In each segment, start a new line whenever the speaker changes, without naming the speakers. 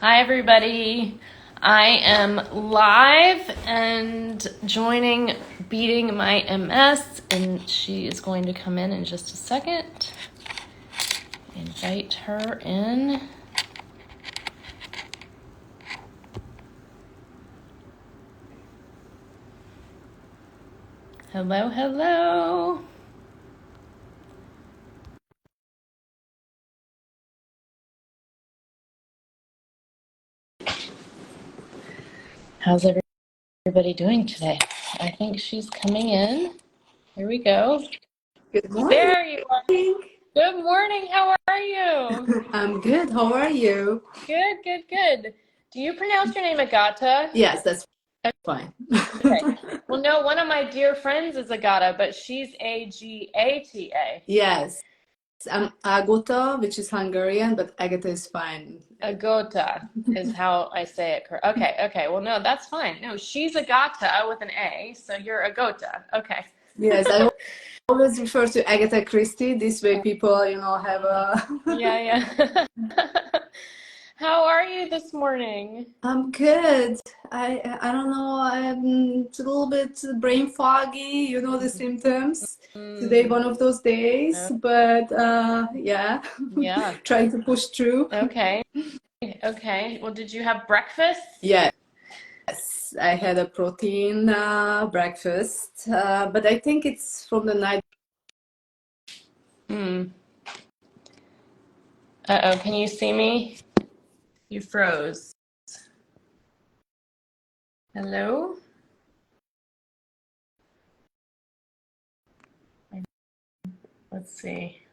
Hi, everybody. I am live and joining Beating My MS, and she is going to come in just a second. Invite her in. Hello, hello. How's everybody doing today? I think she's coming in. Here we go.
Good morning.
There you are. Good morning. How are you?
I'm good. How are you?
Good, good, good. Do you pronounce your name Agota?
Yes, that's fine.
Okay. Well, no, one of my dear friends is Agata, but she's Agata.
Yes, I'm Agota, which is Hungarian, but Agata is fine.
Agota is how I say it. Okay, okay. Well, no, that's fine. No, she's Agata with an A, so you're Agota. Okay.
Yes, I always refer to Agatha Christie. This way people, have a...
Yeah, yeah. How are you this morning?
I'm good. I don't know. It's a little bit brain foggy, the symptoms. Today, one of those days, but yeah,
Yeah.
trying to push through.
Okay. Okay. Well, did you have breakfast?
Yes, I had a protein breakfast, but I think it's from the night.
Uh-oh, can you see me? You froze. Hello? Let's see.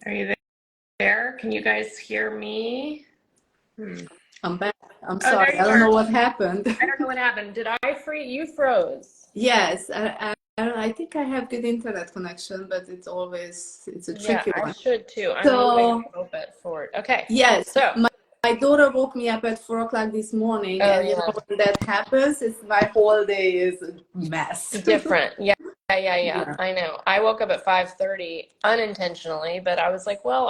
Are you there? Can you guys hear me?
I'm back. I'm
Oh, there
sorry.
you
I don't know
are.
what happened.
I don't know what happened. Did I freeze? You froze.
Yes, I think I have good internet connection, but it's a
Yeah,
tricky
I
one.
should too. I'm moving a
So
little bit forward. Okay.
yes,
So,
my daughter woke me up at 4 o'clock this morning,
oh
and
yeah,
when that happens, my whole day is a mess.
different. Yeah, yeah.
Yeah.
I know. I woke up at 5:30 unintentionally, but I was like, well,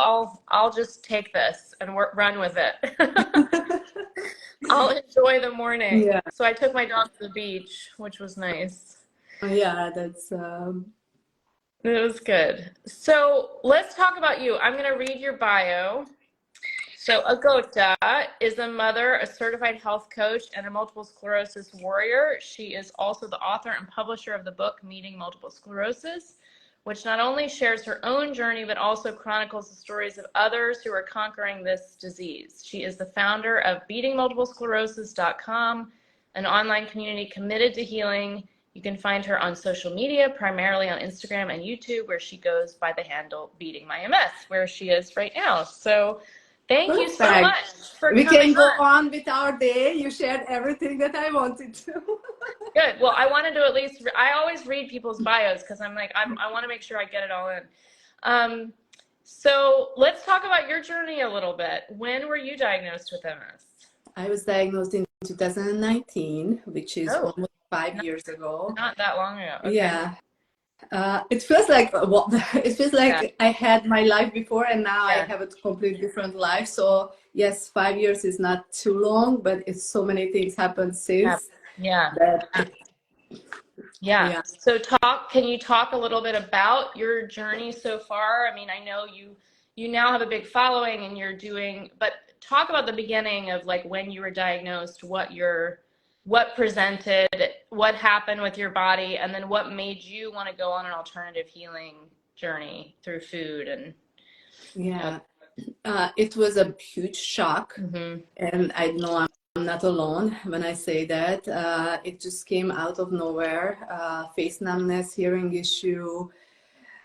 I'll just take this and run with it. I'll enjoy the morning.
Yeah.
So I took my dog to the beach, which was nice.
Yeah, that's
It was good. So let's talk about you. I'm going to read your bio. So Agota is a mother, a certified health coach, and a multiple sclerosis warrior. She is also the author and publisher of the book Meeting Multiple Sclerosis, which not only shares her own journey, but also chronicles the stories of others who are conquering this disease. She is the founder of beatingmultiplesclerosis.com, an online community committed to healing. You can find her on social media, primarily on Instagram and YouTube, where she goes by the handle Beating My MS, where she is right now. So thank you so
perfect.
much for
We
coming
can go
on.
on with our day. You shared everything that I wanted to.
Good. Well, I wanted to at least, I always read people's bios because I'm like, I want to make sure I get it all in. So let's talk about your journey a little bit. When were you diagnosed with MS?
I was diagnosed in 2019, which is
Oh,
almost 5 years ago.
not that long ago. Okay.
Yeah. It feels like it feels like
Yeah.
I had my life before, and now I
Yeah.
have a completely different life. So yes, 5 years is not too long, but it's so many things happened since
Yeah.
that.
Yeah.
Yeah.
So can you talk a little bit about your journey so far? I mean, I know you now have a big following and you're doing, but talk about the beginning of like when you were diagnosed, what presented, what happened with your body, and then what made you want to go on an alternative healing journey through food and
Yeah. It was a huge shock, and I know I'm not alone when I say that. It just came out of nowhere. Face numbness, hearing issue,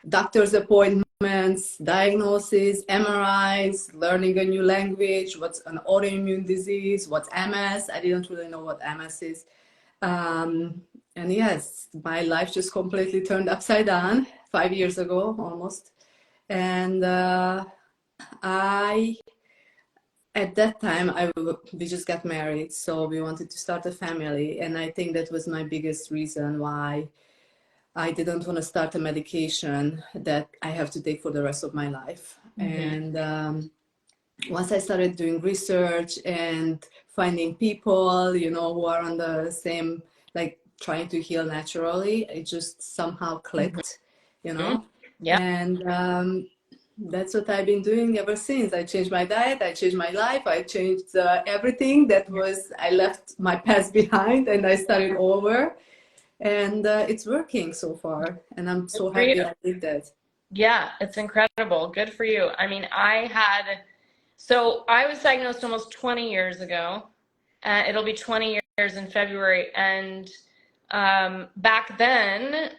doctor's appointments, diagnosis, MRIs, learning a new language, what's an autoimmune disease, what's MS. I didn't really know what MS is. And yes, my life just completely turned upside down 5 years ago almost. And I at that time we just got married, so we wanted to start a family, and I think that was my biggest reason why I didn't want to start a medication that I have to take for the rest of my life. And once I started doing research and finding people, you know, who are on the same, like trying to heal naturally, it just somehow clicked, you know.
Yeah.
And that's what I've been doing ever since. I changed my diet, I changed my life, I changed everything that was, I left my past behind and I started over. And it's working so far. And I'm so happy I did that.
Yeah, it's incredible. Good for you. I mean, so I was diagnosed almost 20 years ago. It'll be 20 years in February. And back then,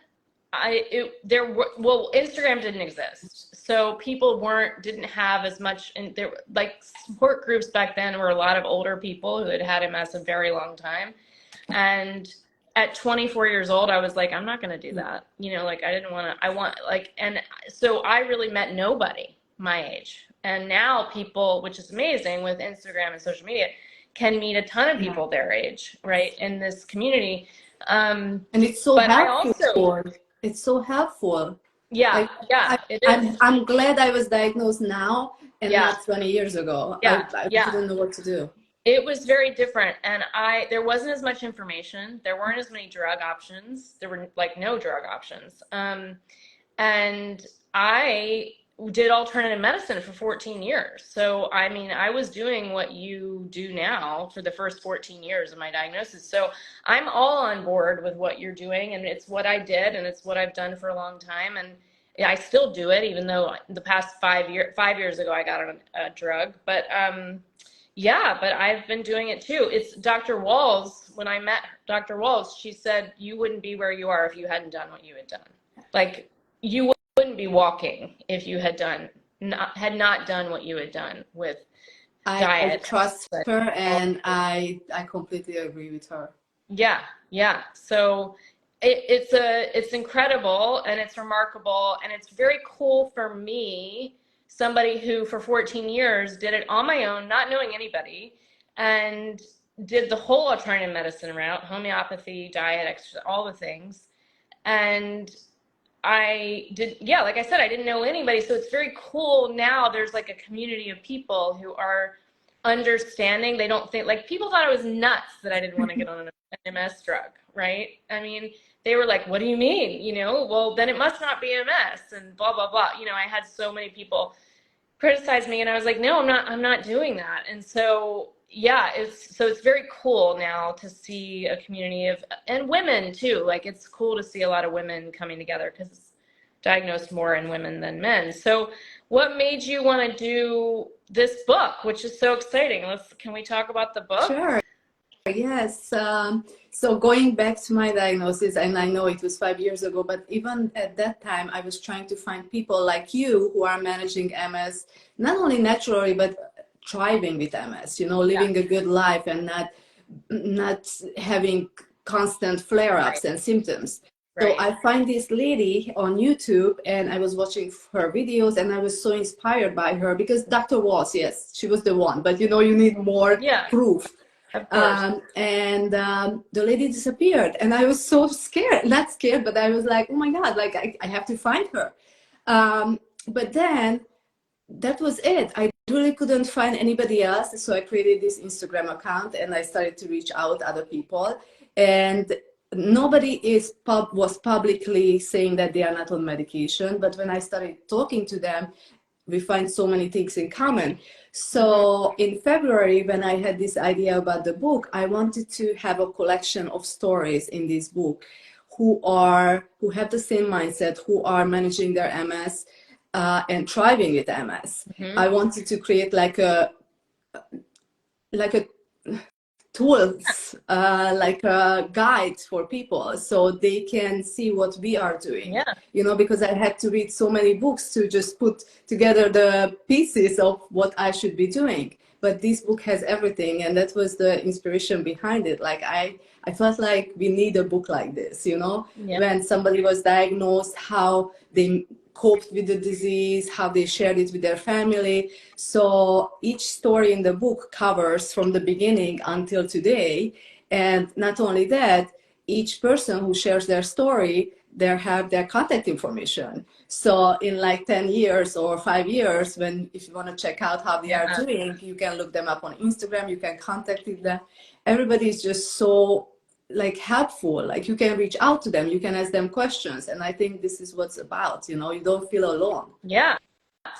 Instagram didn't exist. So people didn't have as much, and there, like support groups back then were a lot of older people who had had MS a very long time. And at 24 years old, I was like, I'm not going to do that. You know, like and so I really met nobody my age. And now people, which is amazing with Instagram and social media, can meet a ton of people their age, right, in this community.
And it's so helpful. It's so helpful.
Yeah,
like,
it is.
I'm glad I was diagnosed now and not 20 years ago. I didn't know what to do.
It was very different, and there wasn't as much information. There weren't as many drug options. There were like no drug options. And I did alternative medicine for 14 years. So, I mean, I was doing what you do now for the first 14 years of my diagnosis. So I'm all on board with what you're doing, and it's what I did, and it's what I've done for a long time. And I still do it, even though the past 5 years ago, I got on a drug. But, yeah, but I've been doing it too. It's Dr. Walls. When I met Dr. Walls, she said, you wouldn't be where you are if you hadn't done what you had done. Like, you wouldn't be walking if you had not done what you had done with diet.
I trust her, and I completely agree with her.
Yeah. So it's incredible, and it's remarkable, and it's very cool for me, somebody who for 14 years did it on my own, not knowing anybody, and did the whole alternative medicine route, homeopathy, diet, exercise, all the things. And I did, like I said, I didn't know anybody. So it's very cool now. There's like a community of people who are understanding. They don't think, like, people thought I was nuts that I didn't want to get on an MS drug, right? I mean, they were like, what do you mean? You know, well, then it must not be MS and blah, blah, blah. You know, I had so many people criticize me, and I was like, no, I'm not doing that. And so, yeah, it's very cool now to see a community and women too. Like, it's cool to see a lot of women coming together, because it's diagnosed more in women than men. So what made you want to do this book, which is so exciting? Can we talk about the book?
Sure. Yes. So going back to my diagnosis, and I know it was 5 years ago, but even at that time, I was trying to find people like you who are managing MS, not only naturally, but thriving with MS, you know, living a good life and not having constant flare-ups and symptoms. So I find this lady on YouTube, and I was watching her videos, and I was so inspired by her, because Dr. Walls, yes, she was the one, but you know, you need more proof. The lady disappeared, and I was so scared, not scared, but I was like, oh my God, like I have to find her. But then that was it. I really couldn't find anybody else. So I created this Instagram account, and I started to reach out other people, and nobody was publicly saying that they are not on medication. But when I started talking to them, we find so many things in common. So in February, when I had this idea about the book, I wanted to have a collection of stories in this book who have the same mindset, who are managing their MS and thriving with MS. I wanted to create like a tools, like a guide for people, so they can see what we are doing. You know, because I had to read so many books to just put together the pieces of what I should be doing. But this book has everything, and that was the inspiration behind it. Like I felt like we need a book like this, you know, when somebody was diagnosed, how they coped with the disease, how they shared it with their family. So each story in the book covers from the beginning until today. And not only that, each person who shares their story they have their contact information. So in like 10 years or 5 years, if you want to check out how they are doing, you can look them up on Instagram, you can contact them. Everybody is just so like helpful, like you can reach out to them, you can ask them questions. And I think this is what's about, you know, you don't feel alone.
Yeah,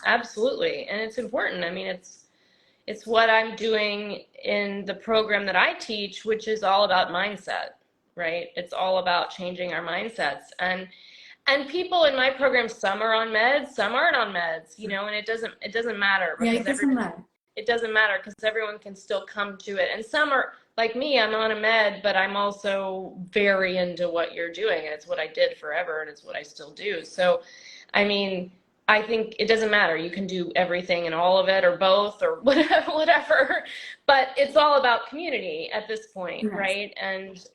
absolutely. And it's important. I mean, it's what I'm doing in the program that I teach, which is all about mindset, right? It's all about changing our mindsets. And people in my program, some are on meds, some aren't on meds, you know, and it doesn't matter.
Yeah, it doesn't matter.
It doesn't matter because everyone can still come to it. And some are like me, I'm on a med, but I'm also very into what you're doing. And it's what I did forever and it's what I still do. So, I mean, I think it doesn't matter. You can do everything and all of it or both or whatever, but it's all about community at this point, yes. Right? And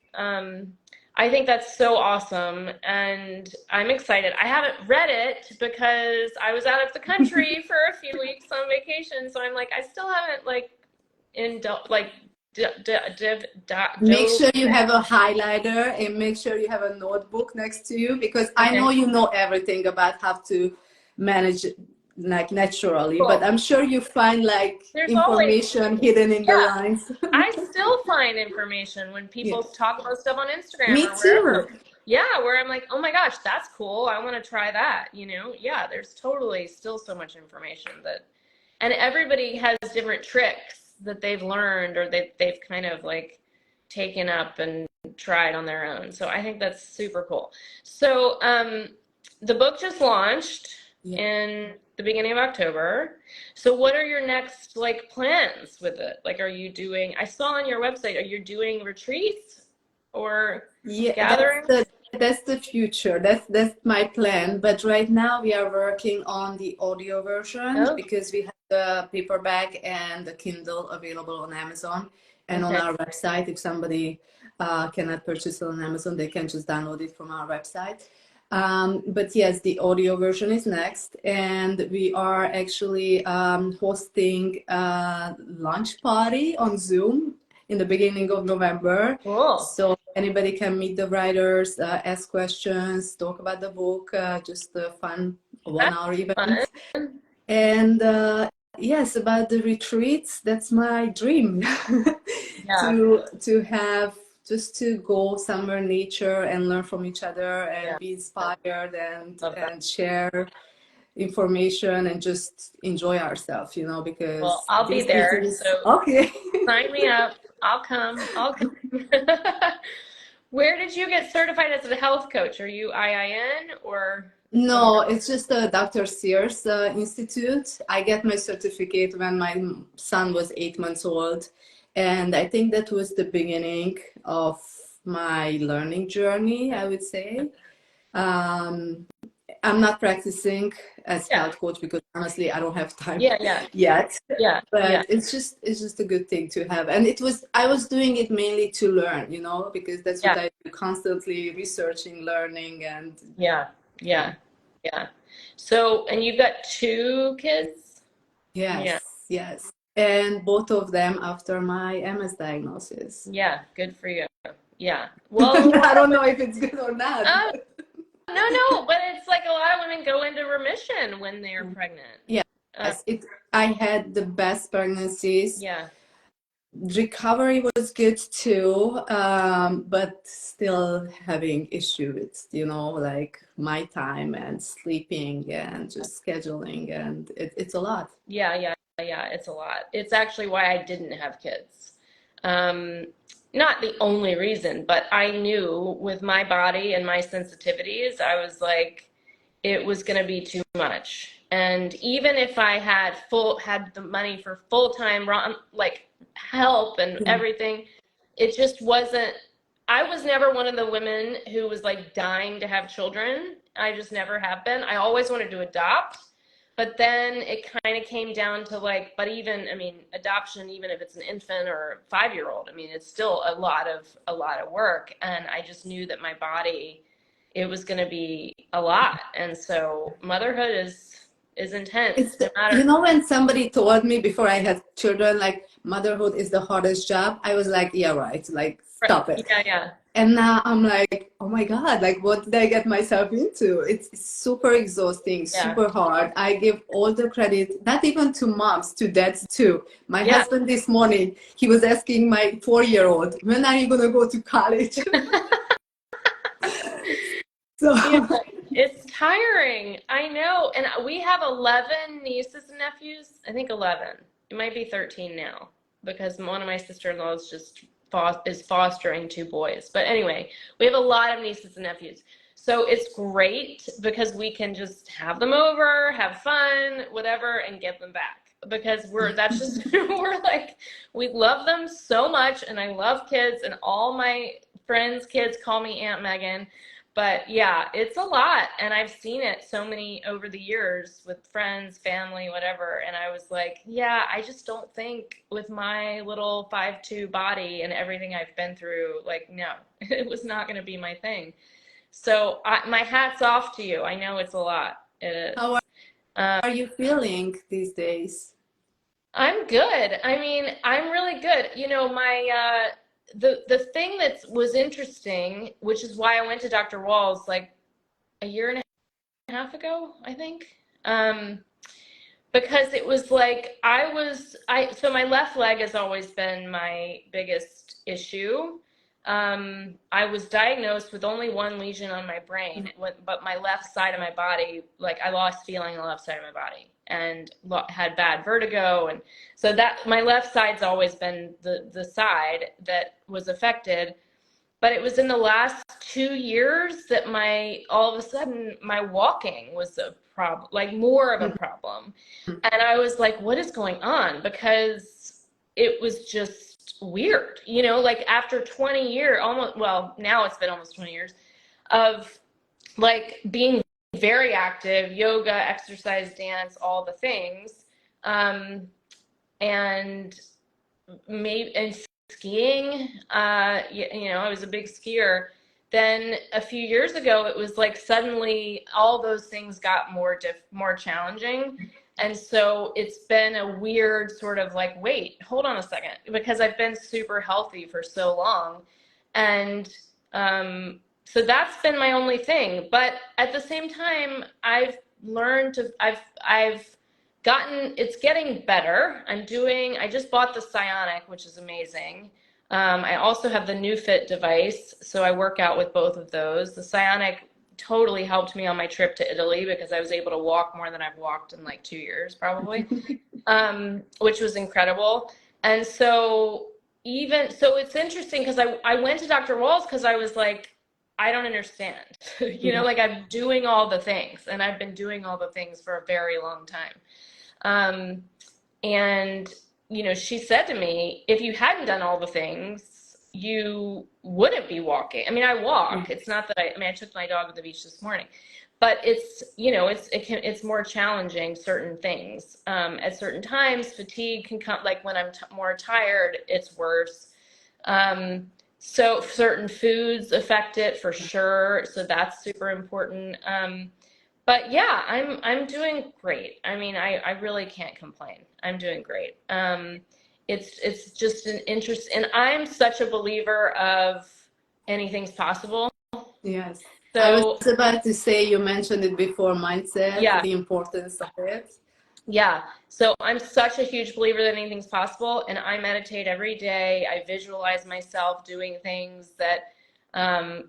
I think that's so awesome, and I'm excited. I haven't read it because I was out of the country for a few weeks on vacation, so I'm like, I still haven't
Make sure you have a highlighter and make sure you have a notebook next to you, because I know you know everything about how to manage like naturally, cool. But I'm sure you find like there's information hidden in the lines.
I still find information when people talk about stuff on Instagram.
Me
or wherever.
too.
Yeah, where I'm like, oh my gosh, that's cool. I want to try that. You know, yeah, there's totally still so much information and everybody has different tricks that they've learned or they've kind of like taken up and tried on their own. So I think that's super cool. So the book just launched in the beginning of October. So what are your next like plans with it? Like, are you doing, I saw on your website, are you doing retreats or gatherings?
That's the future. That's my plan. But right now we are working on the audio version because we have the paperback and the Kindle available on Amazon and on our website. If somebody cannot purchase it on Amazon, they can just download it from our website. But yes, the audio version is next, and we are actually hosting a lunch party on Zoom in the beginning of November.
Cool.
So anybody can meet the writers, ask questions, talk about the book, just a fun 1 hour event. And yes, about the retreats, that's my dream. to have just to go somewhere in nature and learn from each other and be inspired and share information and just enjoy ourselves, you know, because
I'll be there. So sign me up. I'll come. Where did you get certified as a health coach? Are you IIN or?
No, it's just the Dr. Sears Institute. I got my certificate when my son was 8 months old. And I think that was the beginning of my learning journey, I would say. I'm not practicing as health coach because honestly, I don't have time yet. But it's just a good thing to have. And I was doing it mainly to learn, you know, because that's what I do, constantly researching, learning, and
Yeah. So, and you've got 2 kids?
Yes. And both of them after my MS diagnosis.
Yeah, good for you. Yeah. Well,
I don't know if it's good or not.
No, but it's like a lot of women go into remission when they're pregnant.
Yes, I had the best pregnancies.
Yeah.
Recovery was good too, but still having issues, you know, like my time and sleeping and just scheduling, and it's a lot.
Yeah, it's a lot. It's actually why I didn't have kids. Not the only reason, but I knew with my body and my sensitivities, I was like, it was going to be too much. And even if I had the money for full-time like help and everything, it just wasn't. I was never one of the women who was like dying to have children. I just never have been. I always wanted to adopt. But then it kind of came down to like, but even, I mean, adoption, even if it's an infant or a 5-year-old, I mean, it's still a lot of work. And I just knew that my body, it was going to be a lot. And so motherhood is intense.
It's
No matter.
you know, when somebody told me before I had children, like motherhood is the hardest job, I was like, yeah, right. Like, stop it.
Yeah, yeah.
And now I'm like, oh my God, like what did I get myself into? It's super exhausting,
Yeah.
super hard. I give all the credit, not even to moms, to dads too. My
Yeah.
husband this morning, he was asking my 4-year-old, when are you gonna go to college? So
Yeah, it's tiring. I know. And we have 11 nieces and nephews. I think 11. It might be 13 now because one of my sister-in-laws just is fostering 2 boys. But anyway, we have a lot of nieces and nephews. So it's great because we can just have them over, have fun, whatever, and get them back. Because that's just, we're like, we love them so much. And I love kids, and all my friends' kids call me Aunt Megan. But yeah, it's a lot. And I've seen it so many over the years with friends, family, whatever. And I was like, yeah, I just don't think with my little 5'2" body and everything I've been through, like, no, it was not going to be my thing. So my hat's off to you. I know it's a lot. It is.
how are you feeling these days?
I'm good. I mean, I'm really good. You know, the thing that was interesting, which is why I went to Dr. Walls like a year and a half ago, I think. Because it was like so my left leg has always been my biggest issue. I was diagnosed with only 1 lesion on my brain, but my left side of my body, like I lost feeling on the left side of my body and had bad vertigo. And so that my left side's always been the side that was affected. But it was in the last 2 years that all of a sudden my walking was a problem, like more of a problem. And I was like, what is going on? Because it was just weird, you know, like after 20 years, now it's been almost 20 years of like being very active, yoga, exercise, dance, all the things. And skiing, you know, I was a big skier. Then a few years ago, it was like suddenly all those things got more challenging. And so it's been a weird sort of like, wait, hold on a second, because I've been super healthy for so long. And so that's been my only thing. But at the same time, I've learned I've gotten, it's getting better. I just bought the Psionic, which is amazing. I also have the New Fit device, so I work out with both of those. The Psionic totally helped me on my trip to Italy because I was able to walk more than I've walked in like 2 years probably, which was incredible. And so it's interesting because I went to Dr. Walls because I was like, I don't understand. You know, like I'm doing all the things, and I've been doing all the things for a very long time. And, you know, she said to me, if you hadn't done all the things, you wouldn't be walking. I mean, I walk. It's not that I took my dog to the beach this morning, but it's, you know, it's more challenging, certain things. At certain times, fatigue can come, like when I'm more tired, it's worse. So certain foods affect it for sure. So that's super important. But yeah, I'm doing great. I mean, I really can't complain. I'm doing great. It's just an interest, and I'm such a believer of anything's possible.
Yes.
So
I was about to say, you mentioned it before, mindset,
yeah,
the importance of it.
yeah. So I'm such a huge believer that anything's possible, and I meditate every day. I visualize myself doing things that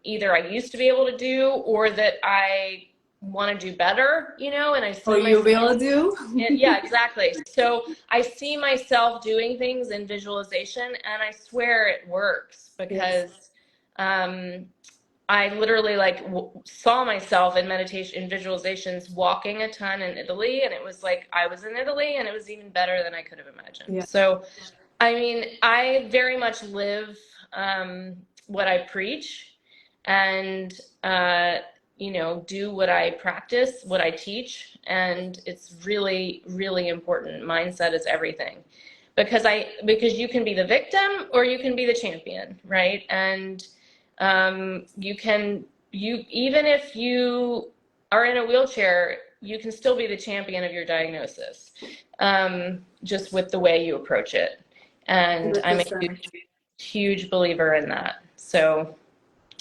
either I used to be able to do or that I want to do better, you know, and I see
Or you will do.
yeah, exactly. So I see myself doing things in visualization, and I swear it works because I literally like saw myself in meditation, in visualizations, walking a ton in Italy, and it was like I was in Italy, and it was even better than I could have imagined.
Yeah.
So, I mean, I very much live what I preach, and you know, do what I practice, what I teach, and it's really, really important. Mindset is everything, because you can be the victim or you can be the champion, right? And even if you are in a wheelchair, you can still be the champion of your diagnosis, just with the way you approach it. And I'm a
100%.
huge believer in that. So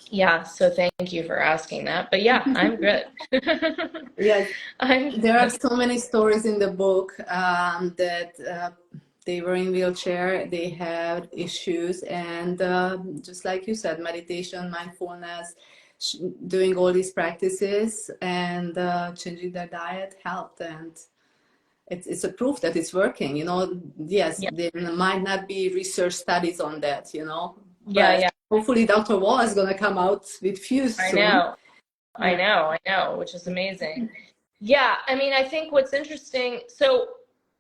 yeah, so thank you for asking that. But yeah, I'm good.
Yes,
I'm
there are so many stories in the book that they were in wheelchair, they had issues, and just like you said, meditation, mindfulness, doing all these practices and changing their diet helped, and it's a proof that it's working. Yes,
yeah,
there might not be research studies on that,
yeah,
but
yeah.
hopefully Dr. Wall is going to come out with few
I
soon.
know. I know, which is amazing. Yeah, I mean, I think what's interesting, so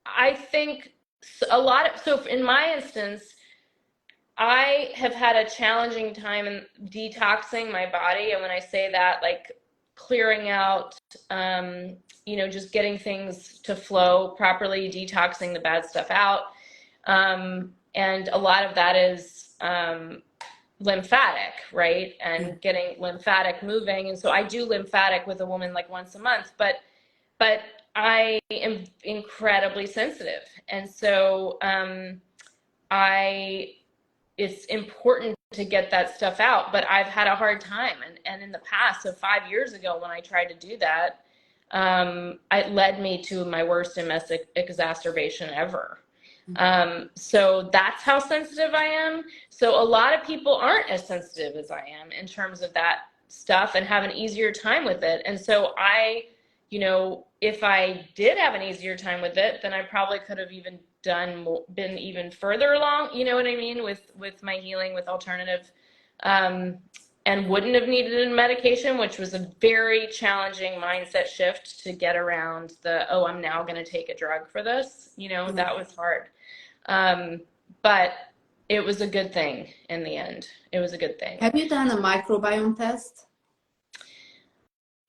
I think so in my instance, I have had a challenging time in detoxing my body. And when I say that, like clearing out, just getting things to flow properly, detoxing the bad stuff out. And a lot of that is lymphatic, right? And getting lymphatic moving. And so I do lymphatic with a woman like once a month, but I am incredibly sensitive. And so it's important to get that stuff out, but I've had a hard time. And in the past, so 5 years ago when I tried to do that, it led me to my worst MS exacerbation ever. So that's how sensitive I am. So a lot of people aren't as sensitive as I am in terms of that stuff and have an easier time with it. And so if I did have an easier time with it, then I probably could have even been even further along, you know what I mean, with my healing with alternative, and wouldn't have needed a medication, which was a very challenging mindset shift to get around I'm now going to take a drug for this, that was hard. But it was a good thing in the end. It was a good thing.
Have you done a microbiome test?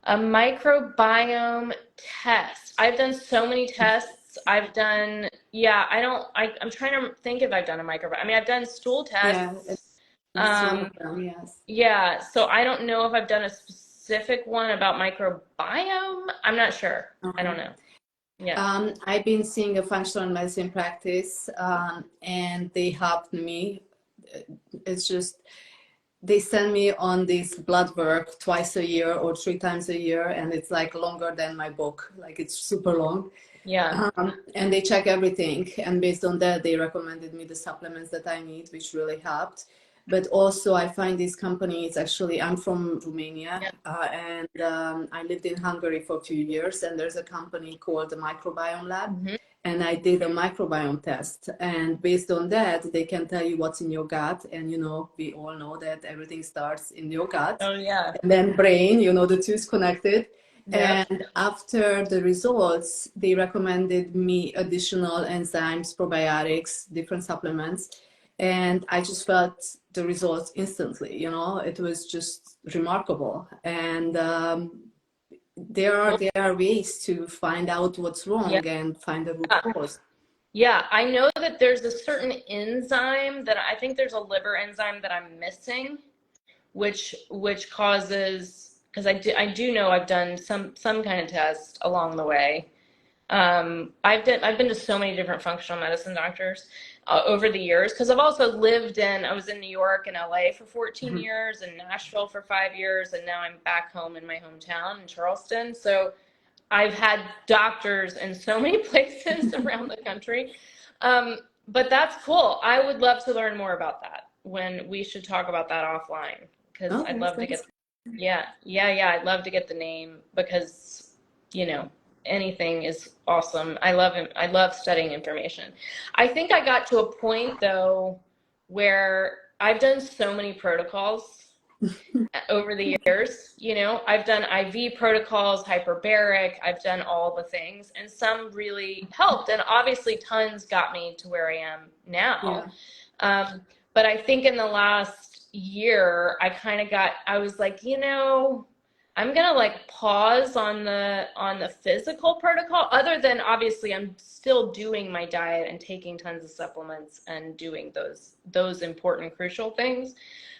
A microbiome test. I've done so many tests. I'm trying to think if I've done a microbiome. I mean, I've done stool tests.
It's one of them, yes.
Yeah, so I don't know if I've done a specific one about microbiome. I'm not sure. I don't know. Yeah.
I've been seeing a functional medicine practice, and they helped me. It's just they send me on this blood work twice a year or 3 times a year, and it's like longer than my book. Like it's super long.
Yeah.
And they check everything, and based on that, they recommended me the supplements that I need, which really helped. But also, I find these companies. Actually, I'm from Romania, and I lived in Hungary for a few years. And there's a company called the Microbiome Lab, and I did a microbiome test. And based on that, they can tell you what's in your gut. And we all know that everything starts in your gut.
Oh yeah.
And then brain. The two is connected.
Yep.
And after the results, they recommended me additional enzymes, probiotics, different supplements. And I just felt the results instantly. It was just remarkable. And there are ways to find out what's wrong and find the root cause.
Yeah, I know that there's a certain enzyme that I think there's a liver enzyme that I'm missing, which causes, because I do know I've done some kind of test along the way. I've been to so many different functional medicine doctors over the years, because I've also I was in New York and LA for 14 years and Nashville for 5 years, and now I'm back home in my hometown in Charleston. So I've had doctors in so many places around the country. But that's cool. I would love to learn more about that. We should talk about that offline, because I'd love to get, I'd love to get the name, because, anything is awesome. I love studying information. I think I got to a point though where I've done so many protocols over the years. I've done IV protocols, hyperbaric, I've done all the things, and some really helped, and obviously tons got me to where I am now. But I think in the last year I was like, I'm gonna pause on the physical protocol, other than obviously I'm still doing my diet and taking tons of supplements and doing those important crucial things.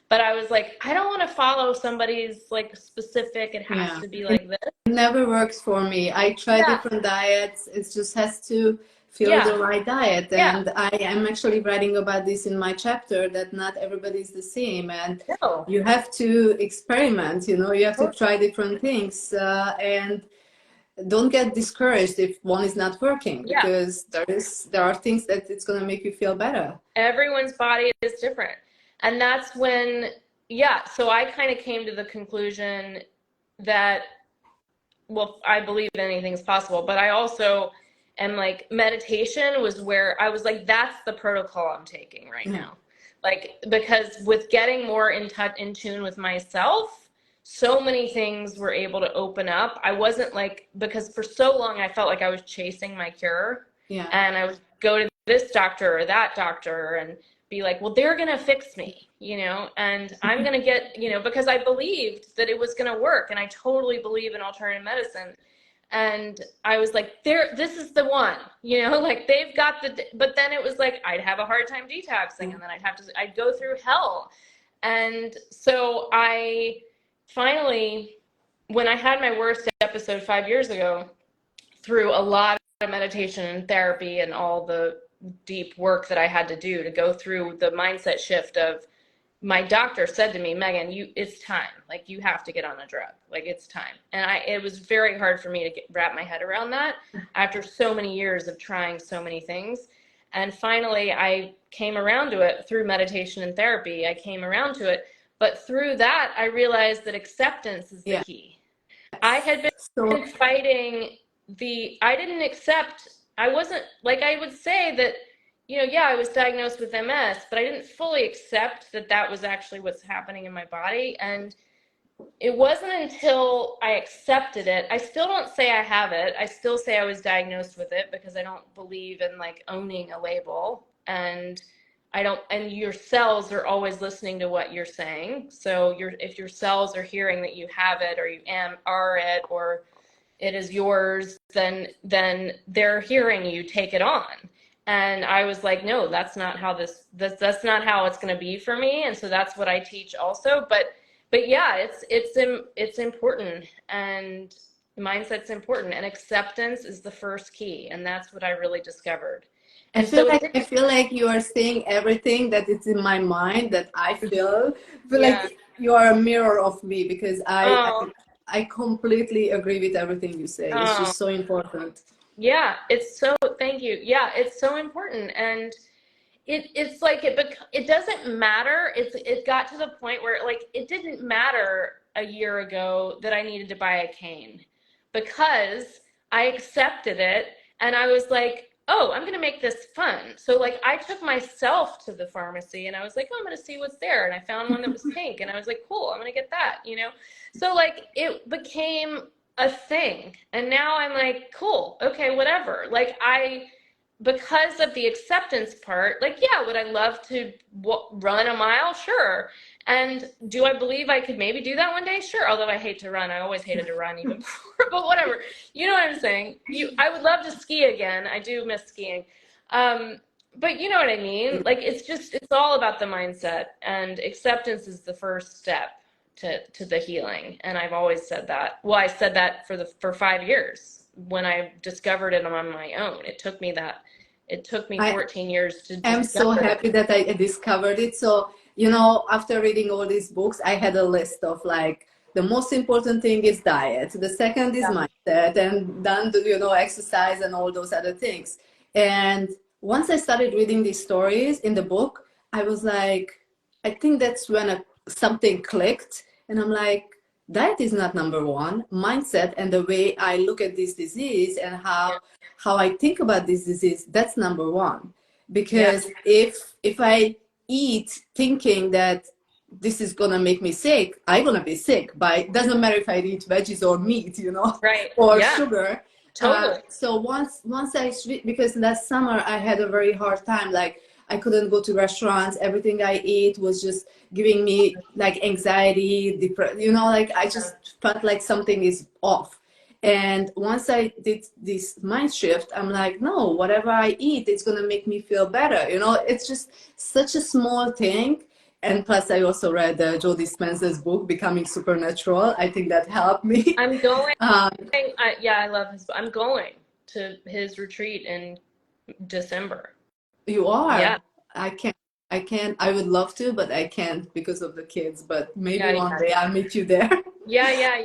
But I was like, I don't want to follow somebody's like specific, it has
Yeah.
to be
It
like this.
never works for me. I try
Yeah.
different diets. It just has to feel
Yeah.
the right diet.
Yeah.
And I am actually writing about this in my chapter, that not everybody is the same. And
No.
you have to experiment, you know, you have to
Totally.
try different things. And don't get discouraged if one is not working,
Yeah.
because there are things that it's going to make you feel better.
Everyone's body is different. And that's when, yeah, so I kind of came to the conclusion that, well, I believe anything's possible, but I also am like, meditation was where I was like, that's the protocol I'm taking right
Yeah.
now. Like, because with getting more in touch, in tune with myself, so many things were able to open up. I wasn't like, because for so long I felt like I was chasing my cure,
Yeah.
and I would go to this doctor or that doctor and be like, well, they're going to fix me, you know, and I'm going to get, you know, because I believed that it was going to work. And I totally believe in alternative medicine. And I was like, this is the one, you know, like they've got but then it was like, I'd have a hard time detoxing, and then I'd go through hell. And so I finally, when I had my worst episode 5 years ago, through a lot of meditation and therapy and all the deep work that I had to do to go through the mindset shift of, my doctor said to me, Megan, it's time. Like, you have to get on a drug. Like, it's time. And it was very hard for me to wrap my head around that after so many years of trying so many things. And finally, I came around to it through meditation and therapy. I came around to it. But through that, I realized that acceptance is the key. I had been fighting I didn't accept, I wasn't, like, I would say that, you know, yeah, I was diagnosed with MS, but I didn't fully accept that that was actually what's happening in my body. And it wasn't until I accepted it. I still don't say I have it. I still say I was diagnosed with it, because I don't believe in like owning a label. And and your cells are always listening to what you're saying. So if your cells are hearing that you have it, or you are it, or it is yours, then they're hearing you take it on. And I was like, no, that's not how that's not how it's going to be for me. And so that's what I teach also. But yeah, it's important, and mindset's important, and acceptance is the first key. And that's what I really discovered. And
I feel like you are saying everything that is in my mind, that I feel
yeah.
like you are a mirror of me, because
Oh,
I completely agree with everything you say. It's
oh,
just so important.
yeah, thank you. Yeah, it's so important. And it's like it doesn't matter. It got to the point where, like, it didn't matter a year ago that I needed to buy a cane, because I accepted it, and I was like, oh, I'm gonna make this fun. So like, I took myself to the pharmacy, and I was like, oh, I'm gonna see what's there, and I found one that was pink, and I was like, cool, I'm gonna get that, you know. So like, it became a thing, and now I'm like, cool, okay, whatever. Like, because of the acceptance part, like, yeah, would I love to run a mile? Sure. And do I believe I could maybe do that one day? Sure. Although I hate to run. I always hated to run even before, but whatever. You know what I'm saying? I would love to ski again. I do miss skiing. But you know what I mean? Like, it's all about the mindset, and acceptance is the first step to the healing. And I've always said that. Well, I said that for 5 years when I discovered it on my own. It took me 14 years to
I'm so
discover
happy that I discovered it. So, you know, after reading all these books, I had a list of like, the most important thing is diet. The second is mindset, and then, you know, exercise and all those other things. And once I started reading these stories in the book, I was like, I think that's when something clicked. And I'm like, diet is not number one. Mindset and the way I look at this disease and how I think about this disease, that's number one. Because if I eat thinking that this is gonna make me sick, I'm gonna be sick. Doesn't matter if I eat veggies or meat, you know,
Right.
or
Yeah.
sugar.
Totally.
So once because last summer I had a very hard time. Like, I couldn't go to restaurants. Everything I ate was just giving me like anxiety, you know, like I just felt like something is off. And once I did this mind shift, I'm like, no, whatever I eat, it's going to make me feel better. You know, it's just such a small thing. And plus, I also read Joe Dispenza's book, Becoming Supernatural. I think that helped me.
I'm going. Yeah, I love his. I'm going to his retreat in December.
You are.
Yeah.
I can't. I can't. I would love to, but I can't because of the kids. But maybe
Yeah,
one day I'll meet you there.
yeah.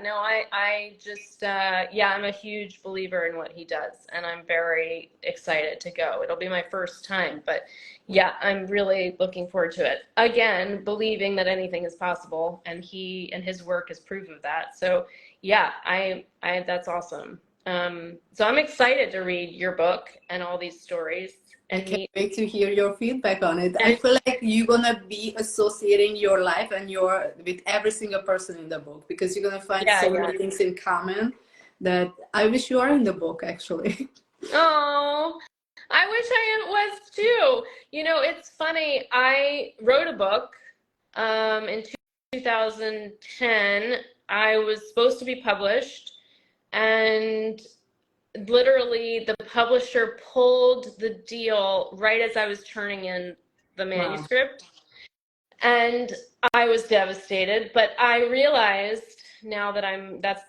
No, I just, yeah, I'm a huge believer in what he does, and I'm very excited to go. It'll be my first time, but yeah, I'm really looking forward to it. Again, believing that anything is possible, and he and his work is proof of that. So yeah, that's awesome. So I'm excited to read your book and all these stories
I
and
can't
meet.
wait to hear your feedback on it. I
And
feel like you're gonna be associating your life and your with every single person in the book because you're gonna find
yeah,
so
yeah.
many things in common that I wish you are in the book actually.
Oh, I wish I was too. You know, it's funny. I wrote a book in 2010. I was supposed to be published, and literally the publisher pulled the deal right as I was turning in the
Wow.
manuscript. And I was devastated, but I realized now that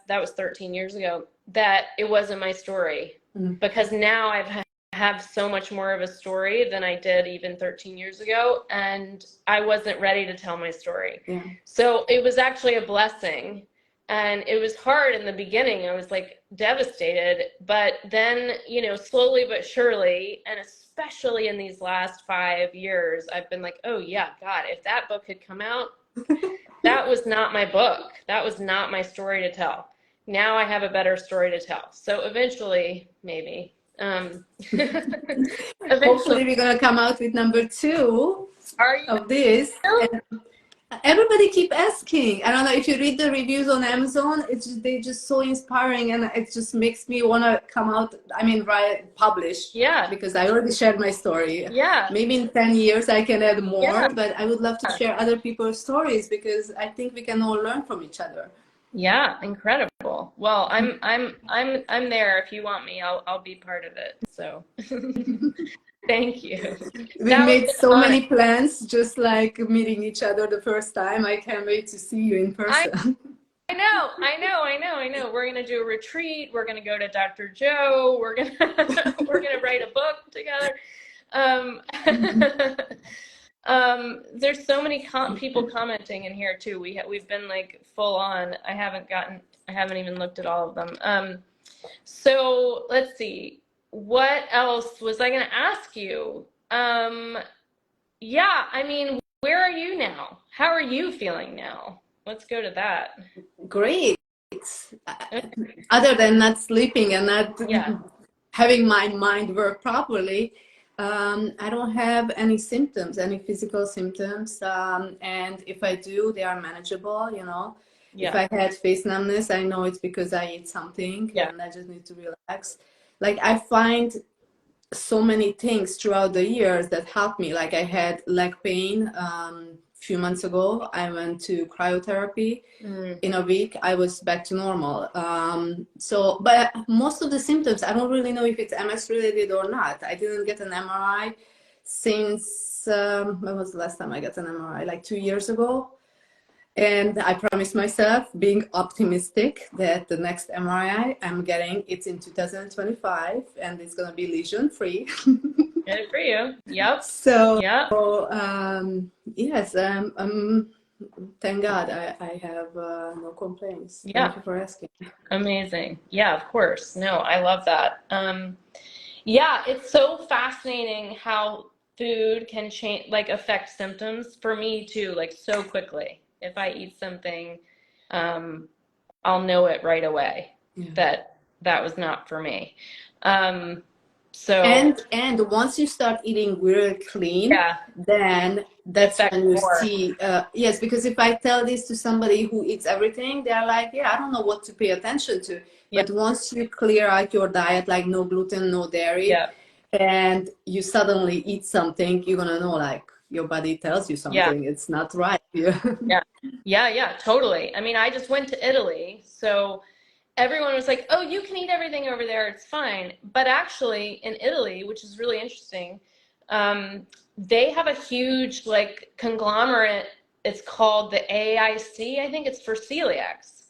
that was 13 years ago, that it wasn't my story. Because now have so much more of a story than I did even 13 years ago, and I wasn't ready to tell my story.
Yeah.
So it was actually a blessing, and it was hard in the beginning. I was like devastated, but then, you know, slowly but surely, and especially in these last 5 years, I've been like, oh yeah, God, if that book had come out, that was not my book. That was not my story to tell. Now I have a better story to tell. So eventually, maybe.
Hopefully
Eventually.
we're gonna come out with number 2
Are you?
of this. And everybody keep asking. I don't know if you read the reviews on Amazon, they're just so inspiring, and it just makes me want to come out. I mean, publish.
Yeah.
Because I already shared my story.
Yeah.
Maybe in 10 years I can add more,
Yeah.
but I would love to share other people's stories because I think we can all learn from each other.
Yeah, incredible. Well, I'm there. If you want me, I'll be part of it. So thank you.
We
That was
made
an
so
honor.
many plans, just like meeting each other the first time. I can't wait to see you in person.
I know. We're gonna do a retreat. We're gonna go to Dr. Joe. We're gonna we're gonna write a book together. Um, there's so many people commenting in here too. We've been like full on. I haven't even looked at all of them. So let's see. What else was I gonna ask you? Yeah, I mean, where are you now? How are you feeling now? Let's go to that.
Great. Other than not sleeping and not
Yeah.
having my mind work properly, I don't have any symptoms, any physical symptoms. And if I do, they are manageable, you know.
Yeah.
If I had face numbness, I know it's because I ate something and I just need to relax. Like I find so many things throughout the years that helped me. Like I had leg pain few months ago. I went to cryotherapy. In a week I was back to normal. But most of the symptoms, I don't really know if it's MS related or not. I didn't get an MRI since when was the last time I got an MRI? Like 2 years ago. And I promised myself, being optimistic, that the next MRI I'm getting, it's in 2025, and it's going to be lesion free.
Good for you. Yep.
So,
yep.
Yes, thank God I have no complaints.
Yeah.
Thank you for asking.
Amazing. Yeah, of course. No, I love that. Yeah, it's so fascinating how food can change, like affect symptoms for me too, like so quickly. If I eat something, I'll know it right away that was not for me. So
and once you start eating really clean, then that's when you see yes, because if I tell this to somebody who eats everything, they're like, yeah, I don't know what to pay attention to. But once you clear out your diet, like no gluten, no dairy, and you suddenly eat something, you're gonna know, like, your body tells you something, it's not right.
Yeah, totally. I mean, I just went to Italy, so everyone was like, oh, you can eat everything over there, it's fine. But actually in Italy, which is really interesting, They have a huge like conglomerate. It's called the AIC. I think it's for celiacs.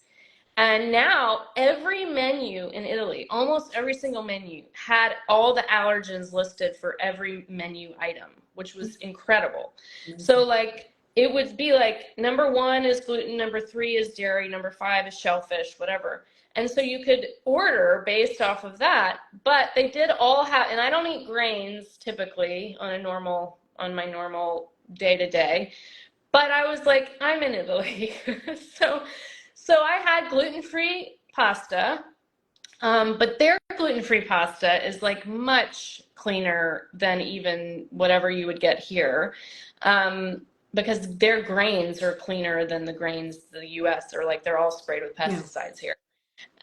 And now every menu in Italy, almost every single menu, had all the allergens listed for every menu item, which was incredible. So like it would be like number 1 is gluten, number 3 is dairy, number 5 is shellfish, whatever. And so you could order based off of that, but they did all have, and I don't eat grains typically on my normal day to day, but I was like, I'm in Italy. So I had gluten-free pasta, but their gluten-free pasta is like much cleaner than even whatever you would get here, because their grains are cleaner than the grains the US are, like they're all sprayed with pesticides here.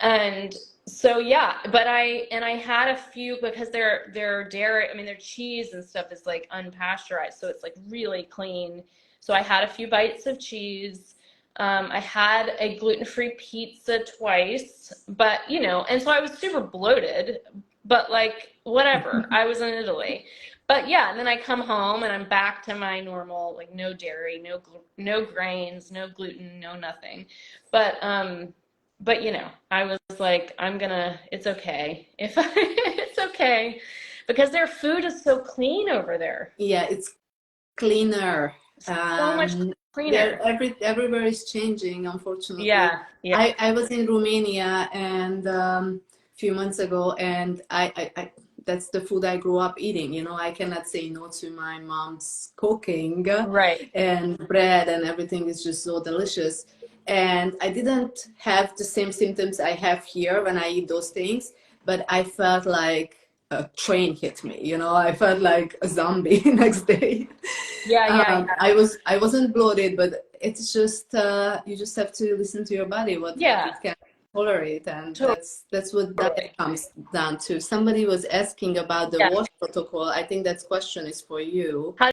And so yeah, but I had a few because their dairy, I mean their cheese and stuff is like unpasteurized, so it's like really clean. So I had a few bites of cheese. I had a gluten-free pizza twice, but you know, and so I was super bloated, but like whatever, I was in Italy. But yeah, and then I come home and I'm back to my normal, like no dairy, no grains, no gluten, no nothing. But you know, I was like, it's okay if it's okay, because their food is so clean over there.
Yeah, it's cleaner.
So much cleaner.
Everywhere is changing, unfortunately.
Yeah.
I was in Romania and few months ago, and I that's the food I grew up eating. You know, I cannot say no to my mom's cooking.
Right.
And bread and everything is just so delicious. And I didn't have the same symptoms I have here when I eat those things, but I felt like a train hit me. You know, I felt like a zombie next day.
Yeah.
I wasn't bloated, but it's just you just have to listen to your body what it can tolerate, and that's what diet comes down to. Somebody was asking about the wash protocol. I think that question is for you.
How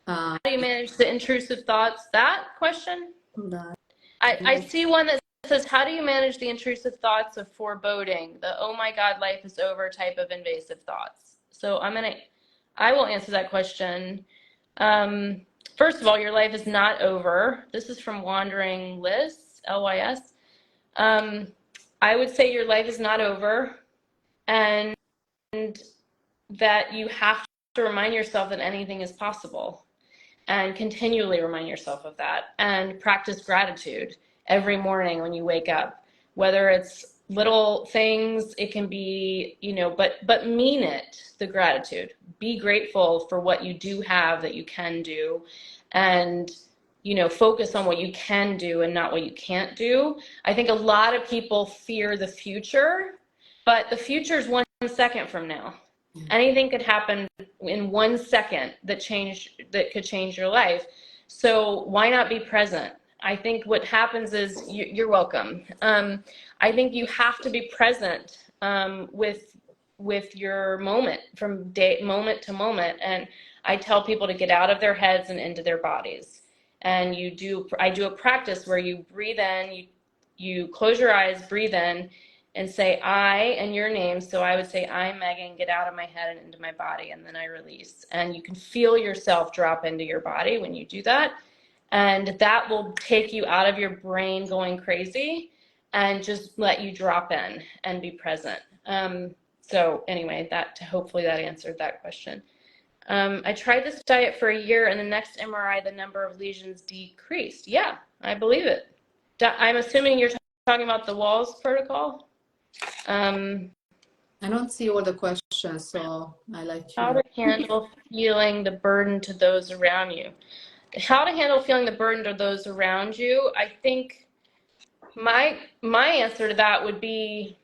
do you manage the intrusive thoughts? That question? I see one that says, how do you manage the intrusive thoughts of foreboding, the oh my God, life is over type of invasive thoughts? So I will answer that question. First of all, your life is not over. This is from Wandering Liz, Lys. I would say your life is not over, and that you have to remind yourself that anything is possible, and continually remind yourself of that, and practice gratitude every morning when you wake up, whether it's little things, it can be, you know, but mean it, the gratitude. Be grateful for what you do have that you can do, and you know, focus on what you can do and not what you can't do. I think a lot of people fear the future, but the future is 1 second from now. Anything could happen in 1 second that could change your life. So why not be present? I think what happens is you're welcome. I think you have to be present with your moment, from moment to moment. And I tell people to get out of their heads and into their bodies. And I do a practice where you breathe in, you close your eyes, breathe in, and say I and your name. So I would say, I'm Megan, get out of my head and into my body, and then I release. And you can feel yourself drop into your body when you do that. And that will take you out of your brain going crazy and just let you drop in and be present. So anyway, hopefully that answered that question. I tried this diet for a year, and the next MRI, the number of lesions decreased. Yeah, I believe it. I'm assuming you're talking about the Walls protocol.
I don't see all the questions, so I like you.
How to handle feeling the burden to those around you. How to handle feeling the burden to those around you. I think my answer to that would be,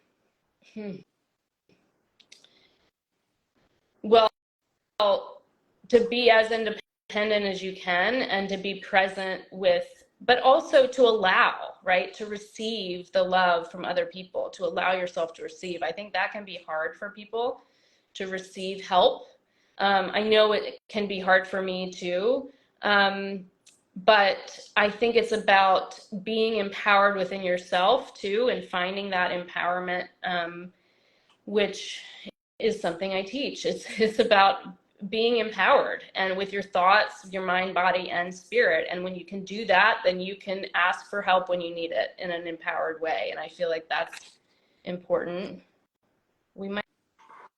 well, to be as independent as you can, and to be present with, but also to allow, right, to receive the love from other people, to allow yourself to receive. I think that can be hard for people, to receive help. I know it can be hard for me too, but I think it's about being empowered within yourself too, and finding that empowerment, which is something I teach. It's about being empowered and with your thoughts, your mind, body, and spirit. And when you can do that, then you can ask for help when you need it in an empowered way. And I feel like that's important. We might